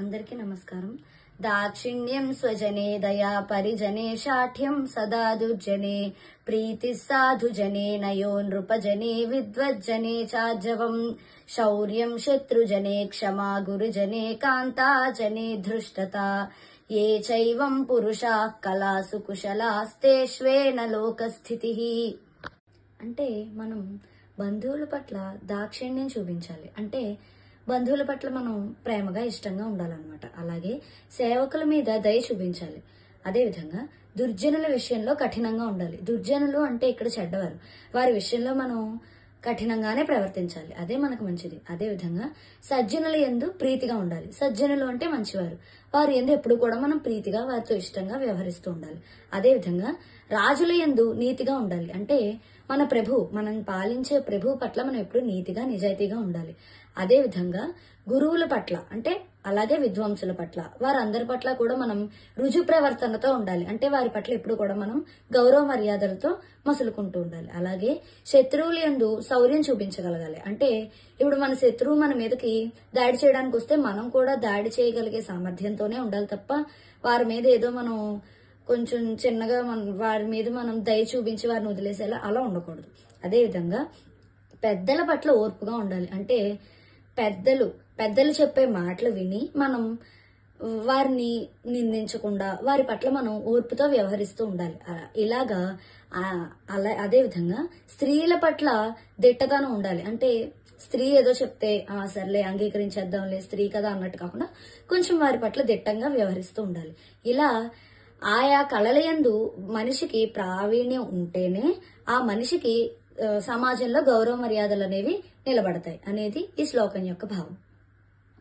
అందరికీ నమస్కారం. దాక్షిణ్యం స్వజనే దయా పరిజనే శాఠ్యం సదా దుర్జనే ప్రీతి సాధుజనే నయో నృపజనే విద్వజ్జనే చార్జవం శౌర్యం శత్రుజనే క్షమా గురుజనే కాంతాజనే ధృష్టత ఏ చైవం పురుషా కళాసు కుశలాస్తేష్వేన లోకస్థితి. అంటే మనం బంధువుల పట్ల దాక్షిణ్యం చూపించాలి. అంటే బంధువుల పట్ల మనం ప్రేమగా ఇష్టంగా ఉండాలన్నమాట. అలాగే సేవకుల మీద దయ చూపించాలి. అదేవిధంగా దుర్జనుల విషయంలో కఠినంగా ఉండాలి. దుర్జనులు అంటే ఇక్కడ చెడ్డవారు, వారి విషయంలో మనం కఠినంగానే ప్రవర్తించాలి. అదే మనకు మంచిది. అదేవిధంగా సజ్జనుల యందు ప్రీతిగా ఉండాలి. సజ్జనులు అంటే మంచివారు, వారి యందు ఎప్పుడు కూడా మనం ప్రీతిగా వారితో ఇష్టంగా వ్యవహరిస్తూ ఉండాలి. అదేవిధంగా రాజుల యందు నీతిగా ఉండాలి. అంటే మన మనం పాలించే ప్రభు పట్ల మనం ఎప్పుడు నీతిగా నిజాయితీగా ఉండాలి. అదేవిధంగా గురువుల పట్ల అంటే అలాగే విద్వాంసుల పట్ల వారందరి పట్ల కూడా మనం రుజు ప్రవర్తనతో ఉండాలి. అంటే వారి పట్ల ఎప్పుడు కూడా మనం గౌరవ మర్యాదలతో మసులుకుంటూ ఉండాలి. అలాగే శత్రువుల యందు శౌర్యం చూపించగలగాలి. అంటే ఇప్పుడు మన శత్రువు మన మీదకి దాడి చేయడానికి వస్తే మనం కూడా దాడి చేయగలిగే సామర్థ్యంతోనే ఉండాలి తప్ప వారి మీద ఏదో మనం కొంచెం చిన్నగా వారి మీద మనం దయ చూపించి వారిని వదిలేసేలా అలా ఉండకూడదు. అదేవిధంగా పెద్దల పట్ల ఓర్పుగా ఉండాలి. అంటే పెద్దలు చెప్పే మాటలు విని మనం వారిని నిందించకుండా వారి పట్ల మనం ఓర్పుతో వ్యవహరిస్తూ ఉండాలి. ఇలాగా అదేవిధంగా స్త్రీల పట్ల దిట్టతనం ఉండాలి. అంటే స్త్రీ ఏదో చెప్తే సర్లే అంగీకరించేద్దాంలే స్త్రీ కదా అన్నట్టు కాకుండా కొంచెం వారి పట్ల దిట్టంగా వ్యవహరిస్తూ ఉండాలి. ఇలా ఆయా కళలయందు మనిషికి ప్రావీణ్యం ఉంటేనే ఆ మనిషికి సమాజంలో గౌరవ మర్యాదలు అనేవి నిలబడతాయి అనేది ఈ శ్లోకం యొక్క భావం.